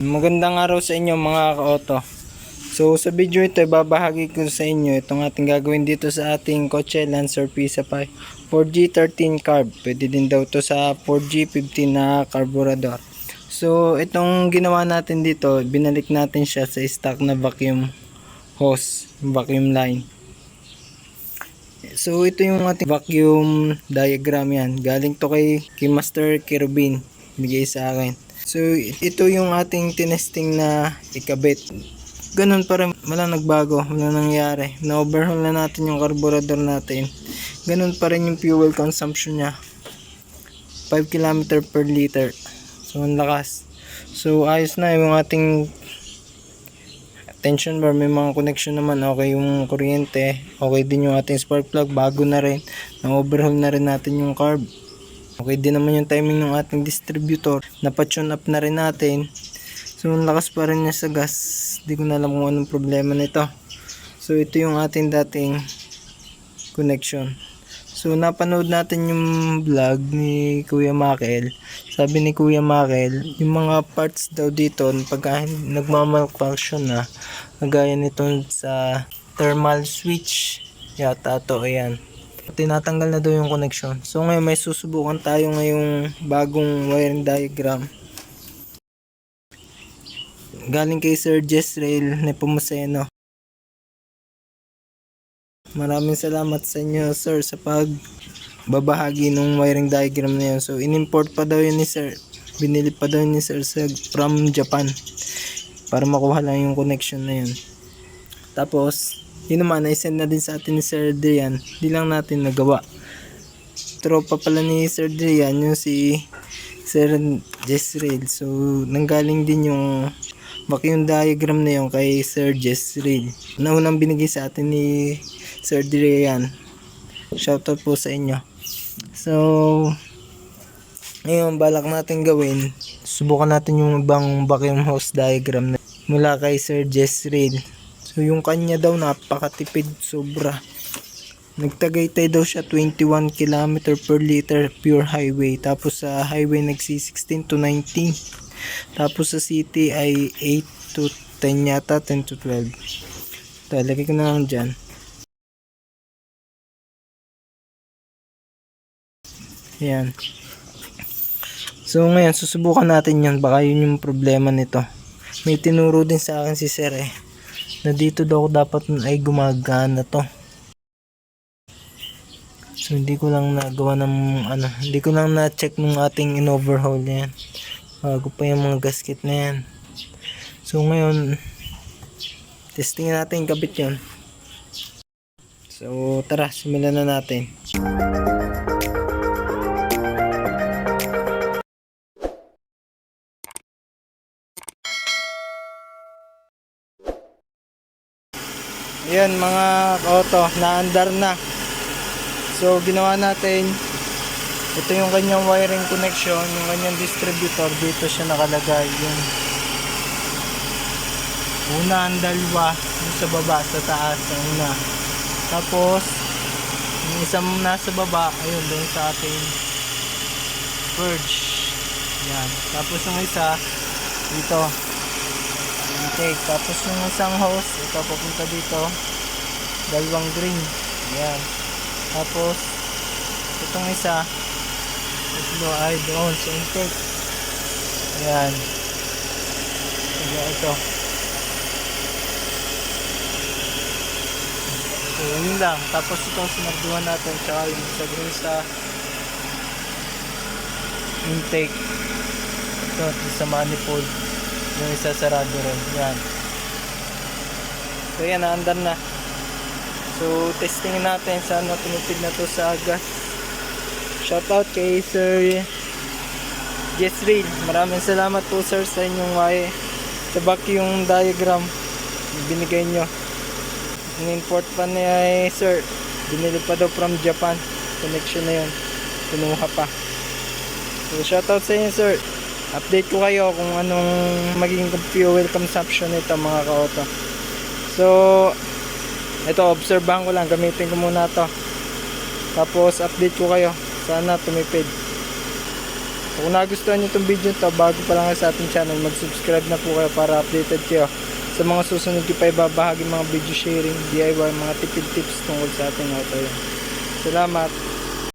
Magandang araw sa inyo mga ka-auto. So sa video ito ibabahagi ko sa inyo itong ating gagawin dito sa ating kotse Lancer Pisa 4G13 carb. Pwede din daw to sa 4G15 na carburetor. So itong ginawa natin dito, binalik natin siya sa stock na vacuum hose, vacuum line. So ito yung ating vacuum diagram yan. Galing to kay Master Kerubin. Bigay sa akin. So ito yung ating tinesting na ikabit. Ganun pa rin, wala nagbago, wala nangyari. Na-overhaul na natin yung carburetor natin. Ganun pa rin yung fuel consumption niya. 5 km per liter. So ang lakas. So ayos na yung ating tension bar, may mga connection naman, okay yung kuryente, okay din yung ating spark plug, bago na rin. Na-overhaul na rin natin yung carb. Okay din naman yung timing ng ating distributor. Napa-tune up na rin natin. So ang lakas pa rin niya sa gas. Di ko na alam kung anong problema nito. So ito yung ating dating connection. So napanood natin yung vlog ni Kuya Makel. Sabi ni Kuya Makel, yung mga parts daw dito pagka nagmamalfunction na, kagaya nito sa thermal switch yata to, ayan, tinatanggal na daw yung connection. So ngayon may susubukan tayo ngayong bagong wiring diagram. Galing kay Sir Jezreel Nepomuceno. Maraming salamat sa inyo sir sa pagbabahagi ng wiring diagram na yun. So in-import pa daw yun ni sir. Binili pa daw ni sir from Japan para makuha lang yung connection na yun. Tapos yun naman, ay-send na din sa atin ni Sir Adrian. Di lang natin nagawa. Tropa pala ni Sir Adrian, yung si Sir Jezreel. So, nanggaling din yung vacuum diagram na yun kay Sir Jezreel. Naunang binigay sa atin ni Sir Adrian. Shoutout po sa inyo. So, ngayon, balak natin gawin. Subukan natin yung ibang vacuum hose diagram na mula kay Sir Jezreel. So yung kanya daw napakatipid, sobra. Nagtagaytay daw siya 21 km per liter pure highway. Tapos sa highway nagsi 16 to 19. Tapos sa city ay 8 to 10 yata, 10 to 12. Talagay ko na lang dyan. Ayan. So ngayon susubukan natin yan. Baka yun yung problema nito. May tinuro din sa akin si Sir na dito daw dapat ay gumagana to. So hindi ko lang nagawa ng hindi ko lang na-check nung ating in-overhaul yan. Bago pa yung mga gasket na yan. So ngayon testing natin kabit yun. So tara, simulan na natin. Ayan mga auto, naandar na. So ginawa natin, ito yung kanyang wiring connection, yung kanyang distributor, dito siya nakalagay. Yung una, ang dalawa, yung sa baba, sa taas, ang una. Tapos yung isang nasa baba, ayun, doon sa ating purge. Yan. Tapos yung isa, dito, intake. Tapos yung isang hose, ito papunta dito, dalawang green. Ayan. Tapos itong isa, ito ay doon sa intake. Ayan. Ito. So yun lang. Tapos ito sinagduhan natin, tsaka yung isa green sa intake. Ito sa manifold, yung isa sarado rin. Yan. So yan, naandar na. So testing natin saan na tumipid na to sa gas. Shoutout kay Sir Jezreel. Maraming salamat po sir sa inyong sa vacuum diagram binigay nyo. In-import pa niya sir. Binili pa daw from Japan. Connection na yun. Pinuha pa. So shoutout sa inyo sir. Update ko kayo kung anong magiging fuel consumption nito mga ka-auto. So ito, obserbahan ko lang, gamitin ko muna to. Tapos update ko kayo, sana tumipid. So kung nagustuhan nyo itong video to, bago pa lang sa ating channel, mag-subscribe na po kayo para updated kayo sa mga susunod ko pa ibabahagi mga video sharing, DIY, mga tipid tips tungkol sa ating auto. Salamat!